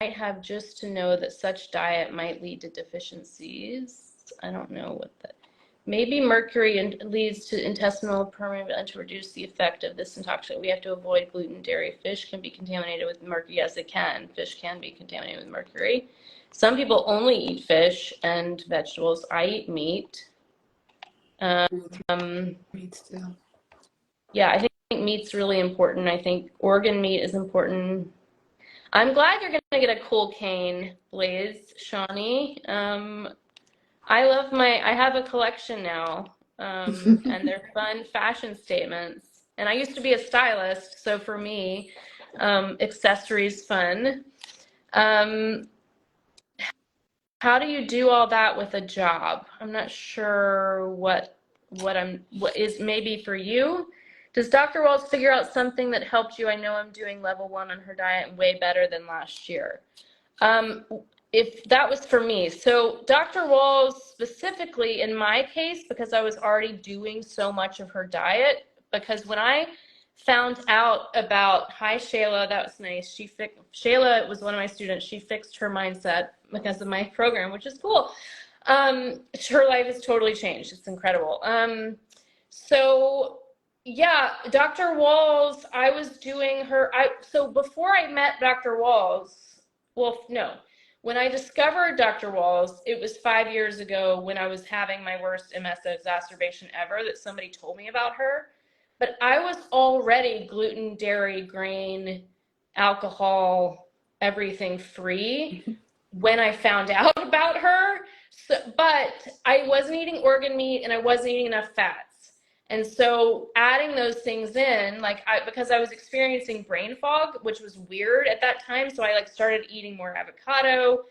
have just to know that such diet might lead to deficiencies. I don't know what that. Maybe mercury leads to intestinal permeability to reduce the effect of this intoxicant. We have to avoid gluten, dairy. Fish can be contaminated with mercury. Yes, it can. Fish can be contaminated with mercury. Some people only eat fish and vegetables. I eat meat.
Meat too.
Yeah, I think meat's really important. I think organ meat is important. I'm glad you're going to get a cool cane, Blaze, Shawnee. I have a collection now, and they're fun fashion statements. And I used to be a stylist, so for me, accessories fun. How do you do all that with a job? I'm not sure what is maybe for you. Does Dr. Walls figure out something that helped you? I know I'm doing level 1 on her diet and way better than last year. If that was for me. So Dr. Walls specifically in my case, because I was already doing so much of her diet, because when I found out about, hi Shayla, that was nice. Shayla was one of my students. She fixed her mindset because of my program, which is cool. Her life has totally changed. It's incredible. So yeah, Dr. Walls, I was doing her, so before I met Dr. Walls, well, no, when I discovered Dr. Walls, it was 5 years ago when I was having my worst MS exacerbation ever that somebody told me about her. But I was already gluten, dairy, grain, alcohol, everything free when I found out about her. So, but I wasn't eating organ meat and I wasn't eating enough fats. And so adding those things in, because I was experiencing brain fog, which was weird at that time. So I started eating more avocado,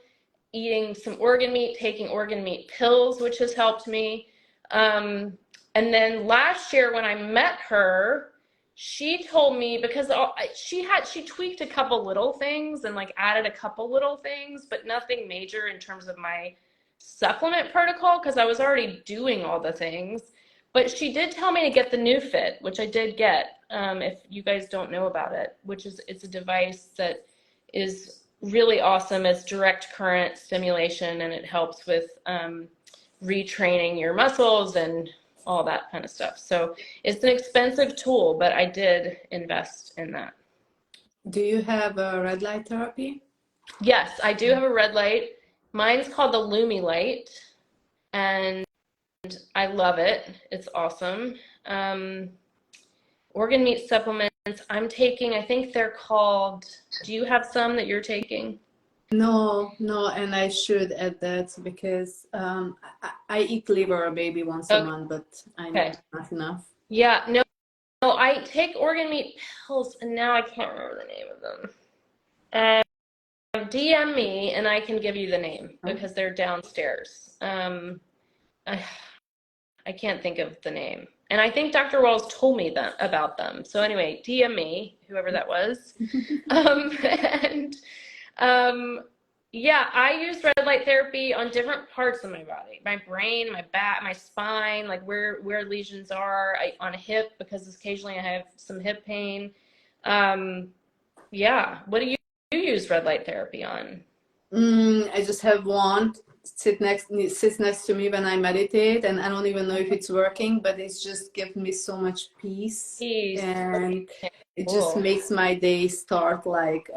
eating some organ meat, taking organ meat pills, which has helped me. And then last year when I met her, she told me, because she tweaked a couple little things and added a couple little things, but nothing major in terms of my supplement protocol, because I was already doing all the things. But she did tell me to get the New Fit, which I did get, if you guys don't know about it, it's a device that is really awesome. It's direct current stimulation, and it helps with retraining your muscles and all that kind of stuff. So it's an expensive tool, but I did invest in that.
Do you have a red light therapy?
Yes, I do have a red light. Mine's called the Lumi Light, and I love it. It's awesome. Organ meat supplements I'm taking, I think they're called, do you have some that you're taking?
No, and I should add that because I eat liver maybe once a month, but I know not enough.
Yeah, no, I take organ meat pills, and now I can't remember the name of them. DM me, and I can give you the name because they're downstairs. I can't think of the name. And I think Dr. Walls told me about them. So anyway, DM me, whoever that was. Yeah, I use red light therapy on different parts of my body, my brain, my back, my spine, where lesions are, on a hip, because occasionally I have some hip pain. Yeah, what do you use red light therapy on?
I just have one sits next to me when I meditate, and I don't even know if it's working, but it's just gives me so much peace. And it just makes my day start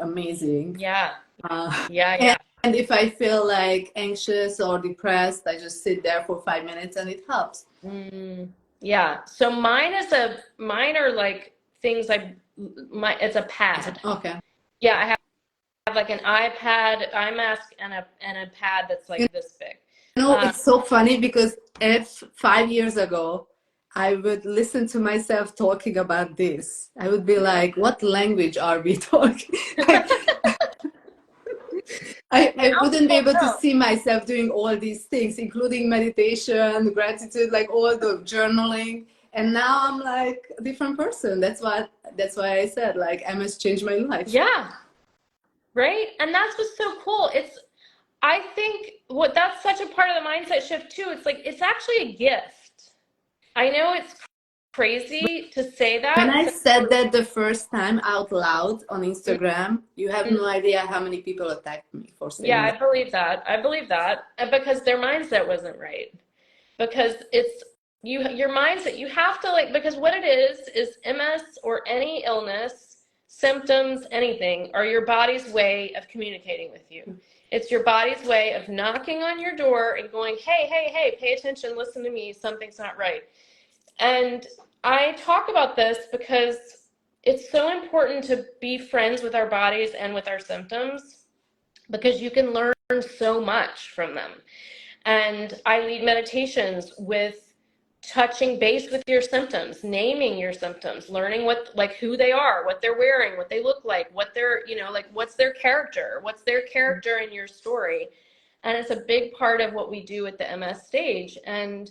amazing.
Yeah.
And if I feel anxious or depressed, I just sit there for 5 minutes and it helps.
Yeah. So mine are things it's a pad.
Okay.
Yeah, I have an iPad, iMask, and a pad that's this big.
It's so funny because if 5 years ago I would listen to myself talking about this, I would be like, what language are we talking? I wouldn't be able to see myself doing all these things, including meditation, gratitude, all the journaling. And now I'm a different person. That's why I said MS changed my life.
Yeah. Right? And that's what's so cool. I think that's such a part of the mindset shift too. It's like, it's actually a gift. I know it's crazy to say that.
When I said that the first time out loud on Instagram, you have no idea how many people attacked me for saying that.
I believe that. I believe that. And because their mindset wasn't right. Because it's your mindset, you have to like, because what it is MS or any illness, symptoms, anything, are your body's way of communicating with you. It's your body's way of knocking on your door and going, hey, hey, hey, pay attention, listen to me, something's not right. And I talk about this because it's so important to be friends with our bodies and with our symptoms, because you can learn so much from them. And I lead meditations with touching base with your symptoms, naming your symptoms, learning what, like, who they are, what they're wearing, what they look like, what they're, you know, like, what's their character in your story. And it's a big part of what we do at the MS stage. And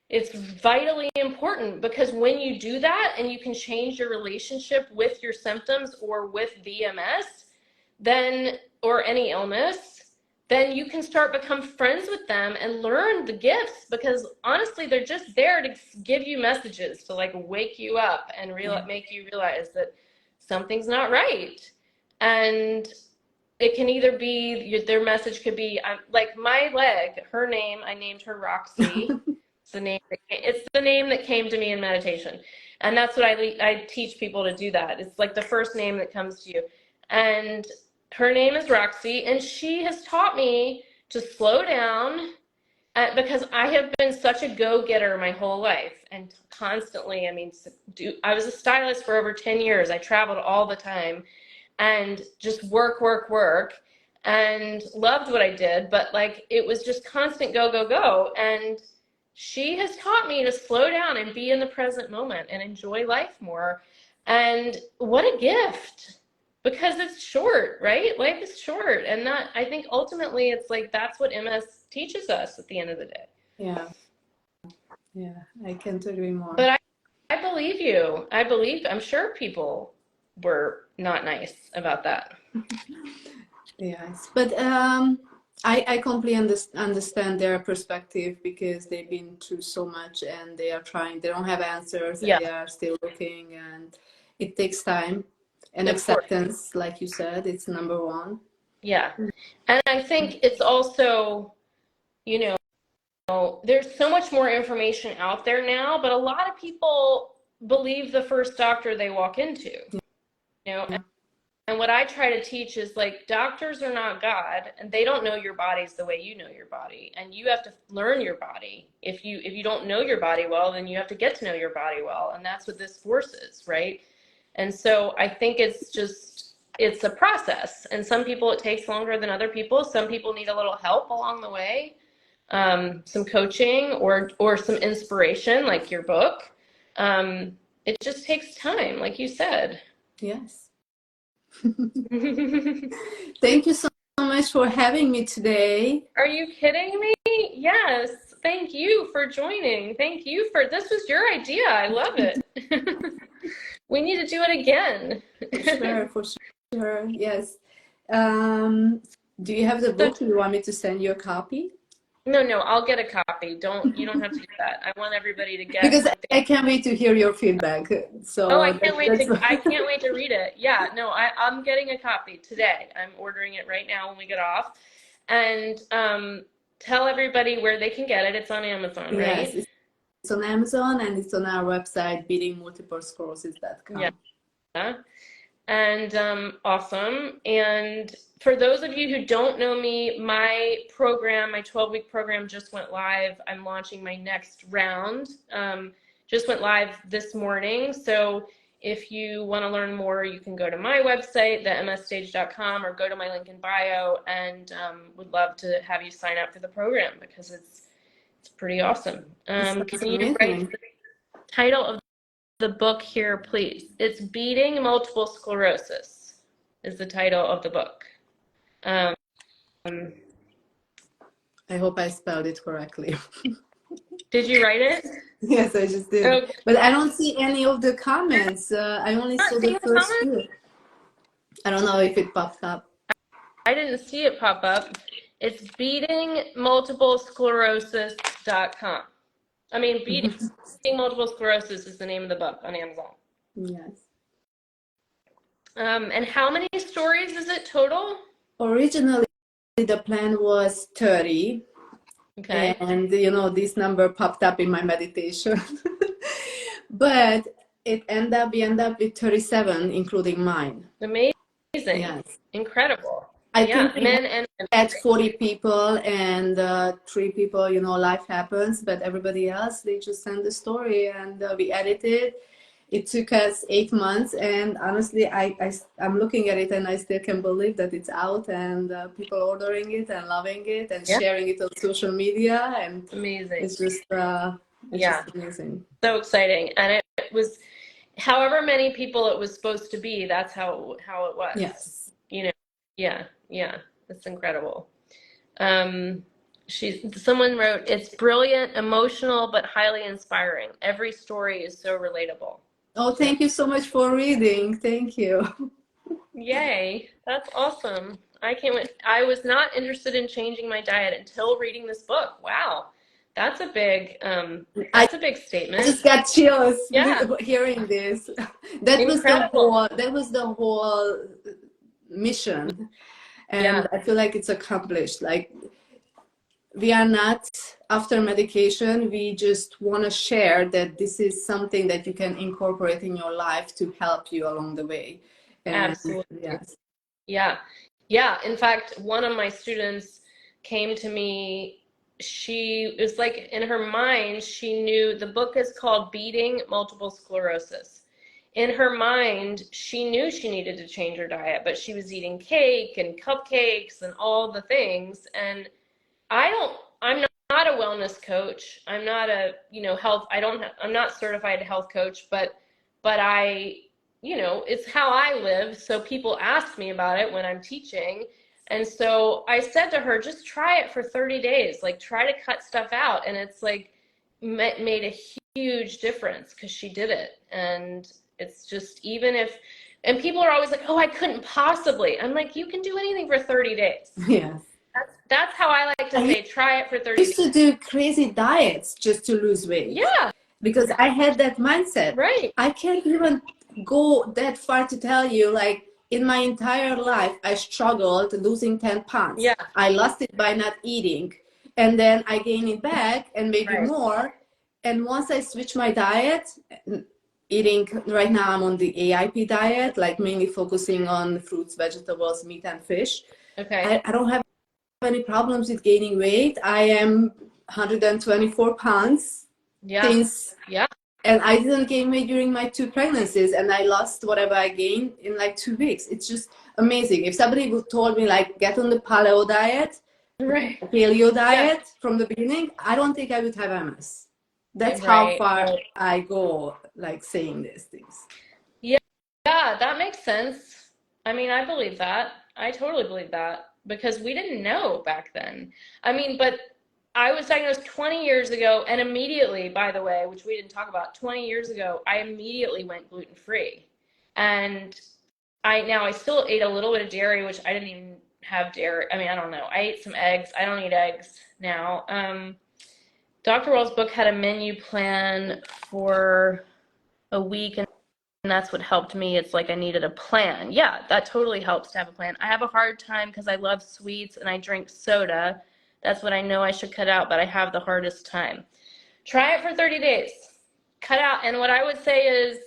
it's vitally important, because when you do that and you can change your relationship with your symptoms or with the MS, then, or any illness, then you can start become friends with them and learn the gifts, because honestly, they're just there to give you messages to like wake you up and make you realize that something's not right. And it can either be, their message could be, like my leg, her name, I named her Roxy. It's the name that came to me in meditation. And that's what I teach people to do that. It's like the first name that comes to you. And her name is Roxy, and she has taught me to slow down, because I have been such a go-getter my whole life, and constantly, I mean, I was a stylist for over 10 years. I traveled all the time and just work, work, work, and loved what I did, but like, it was just constant go, go, go. And she has taught me to slow down and be in the present moment and enjoy life more. And what a gift. Because it's short, right? Life is short. And that, I think ultimately it's like, that's what MS teaches us at the end of the day.
Yeah. Yeah, I can't agree more.
But I believe you. I'm sure people were not nice about that.
Yes, but I completely understand their perspective, because they've been through so much and they are trying, they don't have answers, and they are still looking, and it takes time. And acceptance, like you said, it's number one.
Yeah. And I think it's also, you know, there's so much more information out there now, but a lot of people believe the first doctor they walk into, you know. And what I try to teach is, like, doctors are not God, and they don't know your bodies the way you know your body. And you have to learn your body. If you don't know your body well, then you have to get to know your body well. And that's what this course is, right? And so I think it's a process. And some people, it takes longer than other people. Some people need a little help along the way, some coaching or some inspiration, like your book. It just takes time, like you said.
Yes. Thank you so much for having me today.
Are you kidding me? Yes. Thank you for joining. Thank you this was your idea. I love it. We need to do it again.
For sure. Yes. Do you have the book? Do you want me to send you a copy?
No, I'll get a copy. You don't have to do that. I want everybody to get,
because I can't wait to hear your feedback. So
I can't wait to read it. Yeah, no, I'm getting a copy today. I'm ordering it right now when we get off. And tell everybody where they can get it. It's on Amazon, right?
Yes, it's on Amazon, and it's on our website, beatingmultiplesclerosis.com.
Yeah. And awesome. And for those of you who don't know me, my 12-week program just went live. I'm launching my next round. Just went live this morning. So if you want to learn more, you can go to my website, themsstage.com, or go to my link in bio, and would love to have you sign up for the program, because it's pretty awesome. Can you write the title of the book here, please? It's Beating Multiple Sclerosis is the title of the book.
I hope I spelled it correctly.
Did you write it?
Yes, I just did. Okay. But I don't see any of the comments. I only saw the first few. I don't know if it popped up.
I didn't see it pop up. It's beatingmultiplesclerosis.com. I mean, Beating Multiple Sclerosis is the name of the book on Amazon.
Yes.
And how many stories is it total?
Originally, the plan was 30.
Okay.
And, this number popped up in my meditation. But we end up with 37, including mine.
Amazing.
Yes.
Incredible.
I
Yeah,
think we
men and women.
had 40 people, and 3 people, life happens, but everybody else, they just send the story, and we edited. It took us 8 months, and honestly, I'm looking at it and I still can't believe that it's out, and people ordering it and loving it and sharing it on social media, and
Amazing.
it's just just amazing.
So exciting. And it was however many people it was supposed to be, that's how it was.
Yes.
Yeah. That's incredible. Someone wrote, it's brilliant, emotional, but highly inspiring. Every story is so relatable.
Oh, thank you so much for reading. Thank you.
Yay. That's awesome. I can't wait. I was not interested in changing my diet until reading this book. Wow. That's a big statement.
I just got chills
Yeah.
hearing this. That
Incredible.
was the whole mission. And I feel like it's accomplished. Like, we are not after medication. We just want to share that this is something that you can incorporate in your life to help you along the way. And
absolutely.
Yes.
Yeah. In fact, one of my students came to me. She was like, in her mind, she knew the book is called Beating Multiple Sclerosis. In her mind, she knew she needed to change her diet, but she was eating cake and cupcakes and all the things. And I'm not a wellness coach. I'm not a, I'm not certified health coach, but I, it's how I live. So people ask me about it when I'm teaching. And so I said to her, just try it for 30 days, like try to cut stuff out. And it's like made a huge difference because she did it. And it's just, and people are always like, oh, I couldn't possibly. I'm like, you can do anything for 30 days.
Yes.
That's how I like to say, try it for 30 days.
I used to do crazy diets just to lose weight.
Yeah.
Because I had that mindset.
Right.
I can't even go that far to tell you, like, in my entire life, I struggled losing 10 pounds.
Yeah.
I lost it by not eating. And then I gained it back and maybe more. And once I switched my diet, eating, right now I'm on the AIP diet, like mainly focusing on fruits, vegetables, meat, and fish.
Okay.
I don't have any problems with gaining weight. I am 124 pounds. Since, and I didn't gain weight during my 2 pregnancies, and I lost whatever I gained in like 2 weeks. It's just amazing. If somebody would told me, like, get on the paleo diet, paleo diet from the beginning, I don't think I would have MS. That's how far I go, like, saying these things.
Yeah, that makes sense. I mean, I believe that. I totally believe that because we didn't know back then. I mean, but I was diagnosed 20 years ago, and immediately, by the way, which we didn't talk about, 20 years ago, I immediately went gluten-free. And I still ate a little bit of dairy, which I didn't even have dairy. I mean, I don't know. I ate some eggs. I don't eat eggs now. Dr. Well's book had a menu plan for a week, and that's what helped me. It's like I needed a plan. Yeah, that totally helps to have a plan. I have a hard time because I love sweets and I drink soda. That's what I know I should cut out, but I have the hardest time. Try it for 30 days. Cut out. And what I would say is,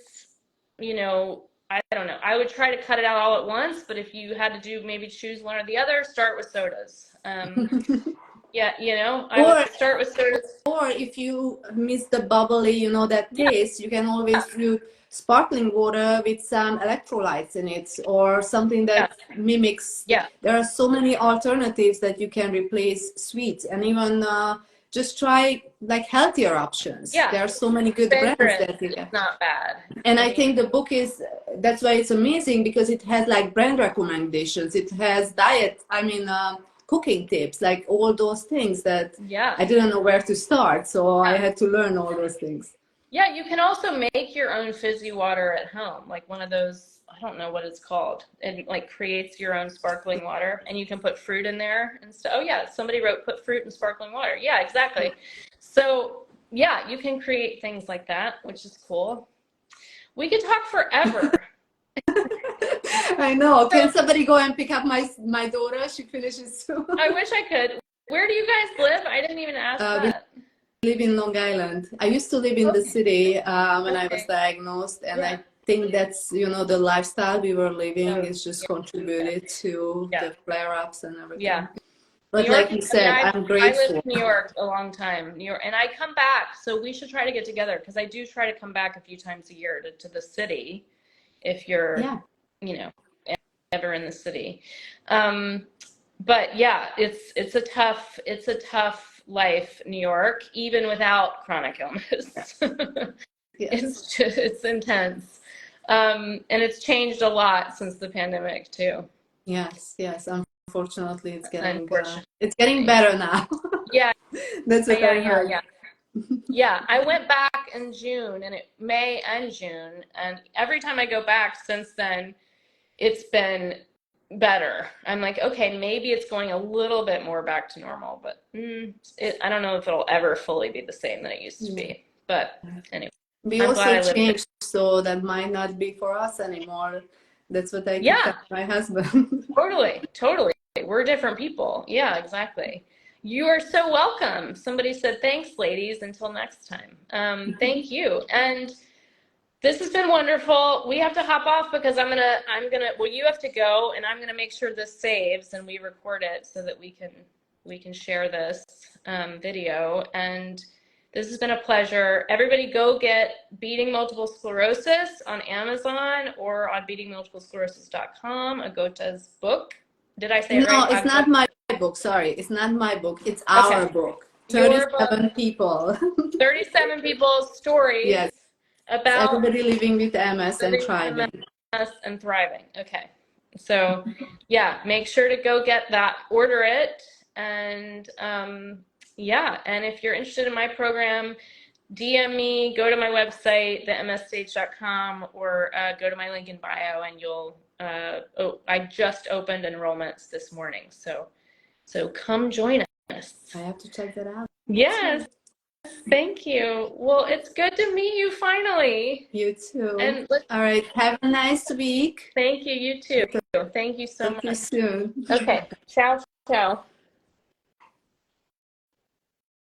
I don't know. I would try to cut it out all at once, but if you had to maybe choose one or the other, start with sodas. I would start with sodas.
Or if you miss the bubbly, that taste, you can always do sparkling water with some electrolytes in it, or something that mimics. There are so many alternatives that you can replace sweets, and even just try like healthier options. There are so many good brands that you can.
It's not bad.
And I think the book that's why it's amazing, because it has like brand recommendations, it has cooking tips, like all those things that I didn't know where to start, so I had to learn all those things.
Yeah, you can also make your own fizzy water at home, like one of those I don't know what it's called. It like creates your own sparkling water, and you can put fruit in there and stuff. Oh yeah, somebody wrote put fruit in sparkling water. Yeah, exactly. So yeah, you can create things like that, which is cool. We could talk forever.
I know. Can somebody go and pick up my daughter? She finishes soon.
I wish I could. Where do you guys live? I didn't even ask that.
We live in Long Island. I used to live in the city when I was diagnosed, and I think that's, you know, the lifestyle we were living is just contributed to the flare-ups and everything.
Yeah.
But like you said, I'm grateful.
I lived in New York a long time, New York, and I come back, so we should try to get together, because I do try to come back a few times a year to the city, if you're, you know, ever in the city. But yeah, it's a tough life, New York, even without chronic illness. It's intense. And it's changed a lot since the pandemic too.
Yes. Unfortunately, it's getting better now.
Yeah.
That's what I heard.
Yeah, I went back in June, and May and June, and every time I go back since then, it's been better. I'm like, okay, maybe it's going a little bit more back to normal, but I don't know if it'll ever fully be the same that it used to be. But anyway,
we also changed, so that might not be for us anymore. That's what I keep telling my husband.
Totally. We're different people. Yeah, exactly. You are so welcome. Somebody said, thanks, ladies. Until next time. Thank you. And this has been wonderful. We have to hop off because well, you have to go, and I'm gonna make sure this saves and we record it so that we can share this video. And this has been a pleasure. Everybody go get Beating Multiple Sclerosis on Amazon or on beatingmultiplesclerosis.com, Agota's book. Did I say it right?
No, it's not my book. Sorry, it's not my book. It's our book. 37 people.
37 people's stories.
Yes.
About
everybody living with MS and thriving.
MS and thriving. Okay. So yeah, make sure to go get that, order it. And and if you're interested in my program, DM me, go to my website, themsstage.com, or go to my link in bio, and you'll, I just opened enrollments this morning. So come join us.
I have to check that out.
Yes. Thank you. Well, it's good to meet you finally.
You too. And all right. Have a nice week.
Thank you. You too. Thank you so much.
See you soon.
Okay. Ciao.